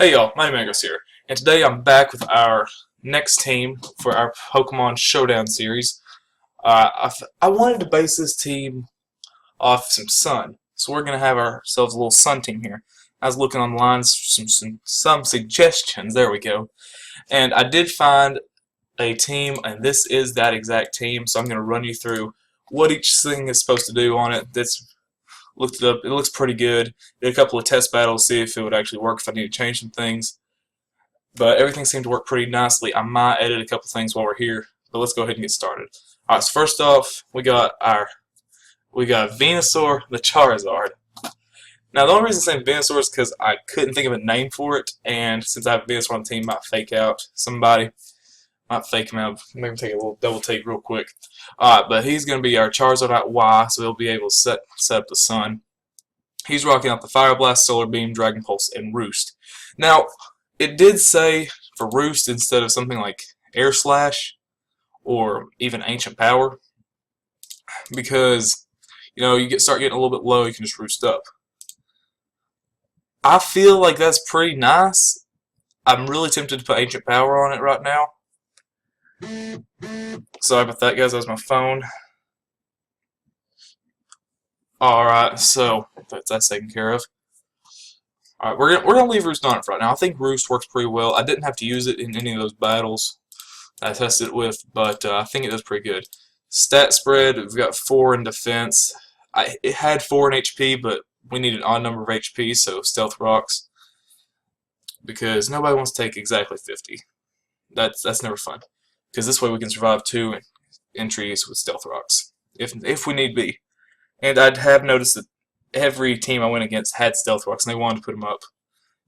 Hey y'all, my name is Metagoss here, and today I'm back with our next team for our Pokemon Showdown series. I wanted to base this team off some Sun, so we're going to have ourselves a little Sun team here. I was looking online, some suggestions, there we go, and I did find a team, and this is that exact team, so I'm going to run you through what each thing is supposed to do on it. Looked it up, it looks pretty good. Did a couple of test battles, see if it would actually work, if I need to change some things. But everything seemed to work pretty nicely. I might edit a couple things while we're here, but let's go ahead and get started. Alright, so first off, we got Venusaur the Charizard. Now the only reason I'm saying Venusaur is because I couldn't think of a name for it, and since I have Venusaur on the team, I might fake out somebody. Might fake him out. Maybe take a little double take real quick. Alright, but he's going to be our Charizard at Y, so he'll be able to set up the Sun. He's rocking out the Fire Blast, Solar Beam, Dragon Pulse, and Roost. Now, it did say for Roost instead of something like Air Slash or even Ancient Power, because you start getting a little bit low, you can just Roost up. I feel like that's pretty nice. I'm really tempted to put Ancient Power on it right now. Sorry about that, guys. That was my phone. Alright, so that's taken care of. Alright, we're gonna leave Roost on it for right now. I think Roost works pretty well. I didn't have to use it in any of those battles I tested it with, but I think it does pretty good. Stat spread, we've got 4 in defense. It had 4 in HP, but we need an odd number of HP, so Stealth Rocks. Because nobody wants to take exactly 50. That's never fun. Because this way we can survive 2 entries with Stealth Rocks, if we need be. And I have noticed that every team I went against had Stealth Rocks, and they wanted to put them up.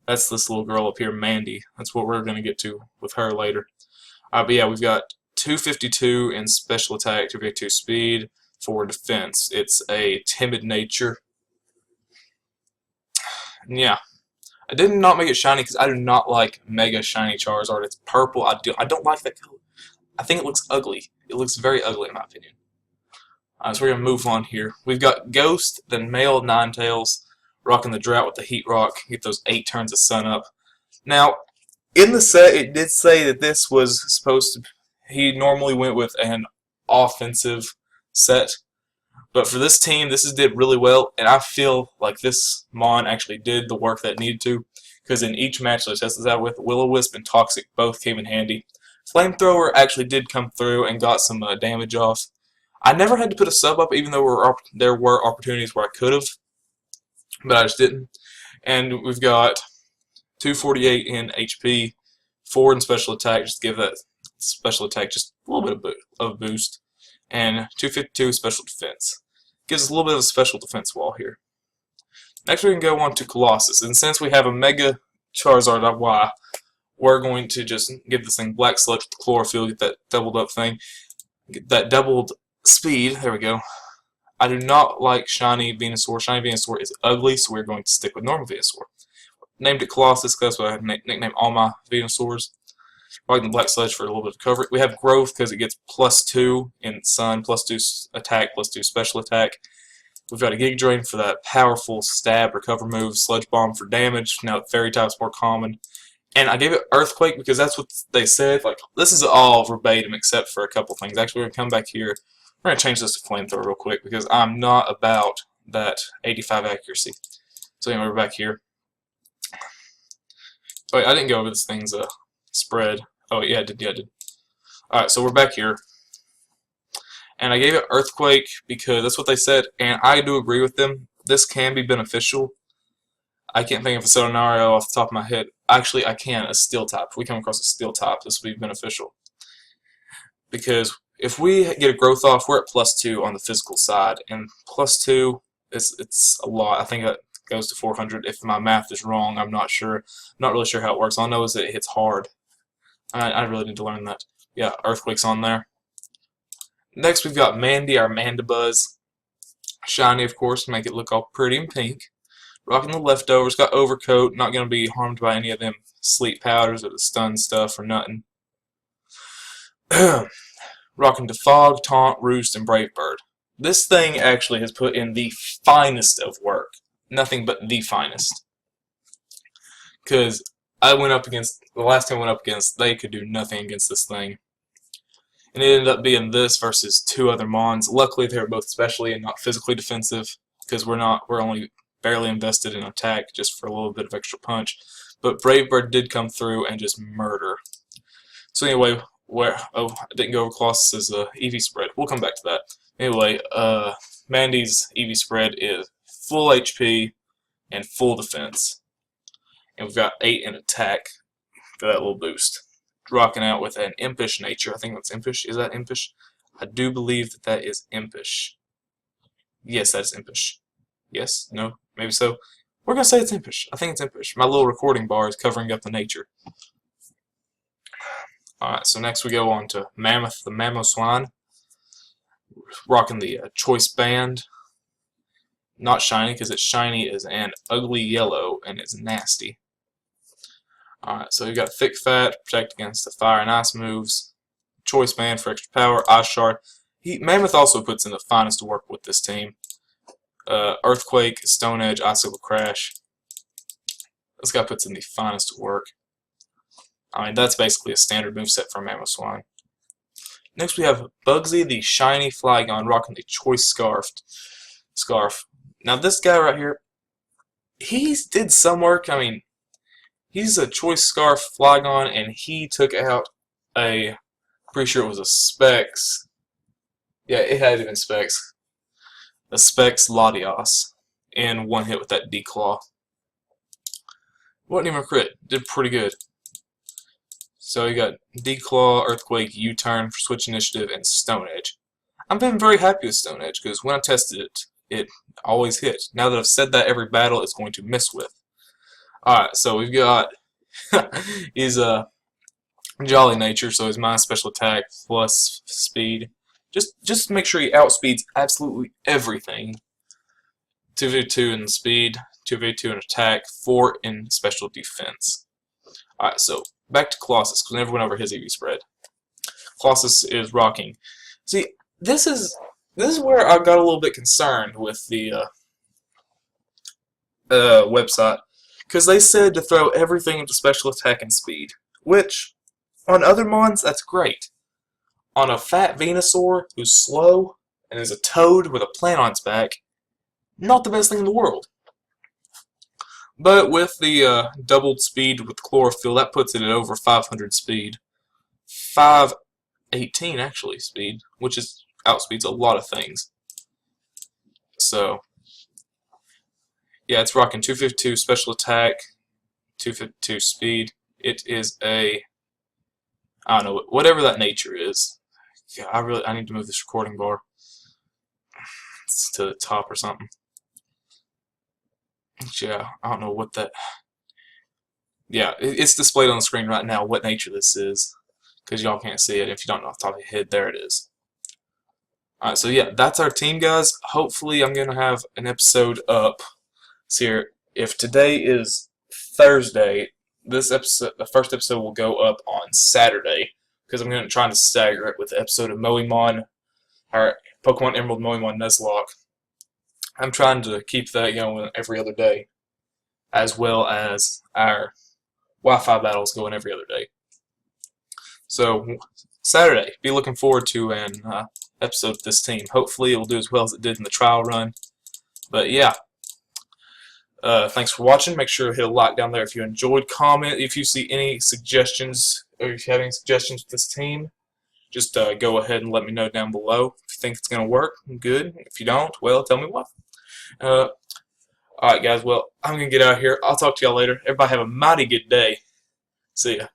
That's this little girl up here, Mandy. That's what we're going to get to with her later. But yeah, we've got 252 in special attack, 252 speed, 4 defense. It's a timid nature. And yeah, I did not make it shiny because I do not like Mega Shiny Charizard. It's purple. I don't like that color. I think it looks ugly. It looks very ugly in my opinion. So we're going to move on here. We've got Ghost, then Male Ninetales, rocking the Drought with the Heat Rock. Get those 8 turns of Sun up. Now, in the set, it did say that this was supposed to... He normally went with an offensive set. But for this team, this did really well. And I feel like this Mon actually did the work that it needed to. Because in each match that I tested this out with, Will-O-Wisp and Toxic both came in handy. Flamethrower actually did come through and got some damage off. I never had to put a sub up, even though there were opportunities where I could have, but I just didn't. And we've got 248 in HP, 4 in special attack, just to give that special attack just a little bit of a boost, and 252 special defense. Gives us a little bit of a special defense wall here. Next we can go on to Colossus, and since we have a Mega Charizard Y, we're going to just give this thing Black Sludge with Chlorophyll, get that doubled up thing, get that doubled speed. There we go. I do not like Shiny Venusaur. Shiny Venusaur is ugly, so we're going to stick with normal Venusaur. Named it Colossus because that's what I nicknamed all my Venusaurs. Like the Black Sludge for a little bit of cover. We have Growth because it gets +2 in Sun, +2 attack, +2 special attack. We've got a Gig Drain for that powerful stab recover move, Sludge Bomb for damage. Now Fairy type's more common. And I gave it Earthquake because that's what they said. Like, this is all verbatim except for a couple things. Actually, we're going to come back here. We're going to change this to Flamethrower real quick because I'm not about that 85 accuracy. So anyway, we're back here. Oh, wait, I didn't go over this thing's spread. Oh, yeah, I did. Yeah, I did. Alright, so we're back here. And I gave it Earthquake because that's what they said, and I do agree with them. This can be beneficial. I can't think of a scenario off the top of my head. Actually, I can. A Steel type. If we come across a Steel type, this will be beneficial. Because if we get a Growth off, we're at +2 on the physical side, and +2, it's a lot. I think that goes to 400. If my math is wrong, I'm not sure. I'm not really sure how it works. All I know is that it hits hard. I really need to learn that. Yeah, Earthquake's on there. Next, we've got Mandy, our Mandibuzz. Shiny, of course, make it look all pretty and pink. Rocking the leftovers, got Overcoat, not going to be harmed by any of them sleep powders or the stun stuff or nothing. Rocking Defog, Taunt, Roost, and Brave Bird. This thing actually has put in the finest of work. Nothing but the finest. Because I went up against, the last time I went up against, they could do nothing against this thing. And it ended up being this versus two other Mons. Luckily, they were both specially and not physically defensive, because we're only barely invested in attack just for a little bit of extra punch. But Brave Bird did come through and just murder. So anyway, I didn't go over Colossus's EV spread. We'll come back to that. Anyway, Mandy's EV spread is full HP and full defense. And we've got 8 in attack for that little boost. Rocking out with an impish nature. I think that's impish. Is that impish? I do believe that that is impish. Yes, that is impish. Yes? No? Maybe so? We're going to say it's impish. I think it's impish. My little recording bar is covering up the nature. Alright, so next we go on to Mammoth, the Mamoswine. Rocking the choice band. Not shiny, because its shiny is an ugly yellow and it's nasty. Alright, so you got Thick Fat, protect against the fire and ice moves. Choice band for extra power, Ice Shard. Mammoth also puts in the finest to work with this team. Earthquake, Stone Edge, Icicle Crash. This guy puts in the finest to work. I mean, that's basically a standard moveset for Mamoswine. Next we have Bugsy, the shiny Flygon, rocking the Choice Scarf. Now this guy right here, he did some work. I mean, he's a Choice Scarf Flygon, and he took out pretty sure it was a Specs. Yeah, it had even Specs. A Specs Latios in one hit with that D-Claw. Wasn't even a crit. Did pretty good. So you got D-Claw, Earthquake, U-Turn for Switch Initiative, and Stone Edge. I've been very happy with Stone Edge, because when I tested it, it always hit. Now that I've said that, every battle it's going to miss with. Alright, so we've got he's a Jolly Nature, so his minus special attack plus speed. Just make sure he outspeeds absolutely everything. 2v2 in speed, 2v2 in attack, 4 in special defense. Alright, so back to Colossus, because we never went over his EV spread. Colossus is rocking. See, this is where I got a little bit concerned with the website, because they said to throw everything into special attack and speed, which on other Mons that's great. On a fat Venusaur who's slow and is a toad with a plant on its back, not the best thing in the world. But with the doubled speed with chlorophyll, that puts it at over 500 speed. 518 actually speed, which is outspeeds a lot of things. So yeah, it's rocking 252 special attack, 252 speed. It is I don't know, whatever that nature is. Yeah, I need to move this recording bar. It's to the top or something. Yeah, I don't know what that... Yeah, it's displayed on the screen right now what nature this is, because y'all can't see it. If you don't know off the top of your head, there it is. Alright, so yeah, that's our team, guys. Hopefully I'm going to have an episode up. See, if today is Thursday, this episode, the first episode will go up on Saturday, because I'm going to try to stagger it with the episode of Moemon, or Pokemon Emerald Moemon Nuzlocke. I'm trying to keep that going every other day, as well as our Wi-Fi battles going every other day. So, Saturday, be looking forward to an episode of this team. Hopefully it will do as well as it did in the trial run. But yeah, thanks for watching. Make sure to hit a like down there if you enjoyed. Comment if you see any suggestions, or if you have any suggestions for this team. Just go ahead and let me know down below. If you think it's going to work, good. If you don't, well, tell me why. Alright guys, well, I'm going to get out of here. I'll talk to y'all later. Everybody have a mighty good day. See ya.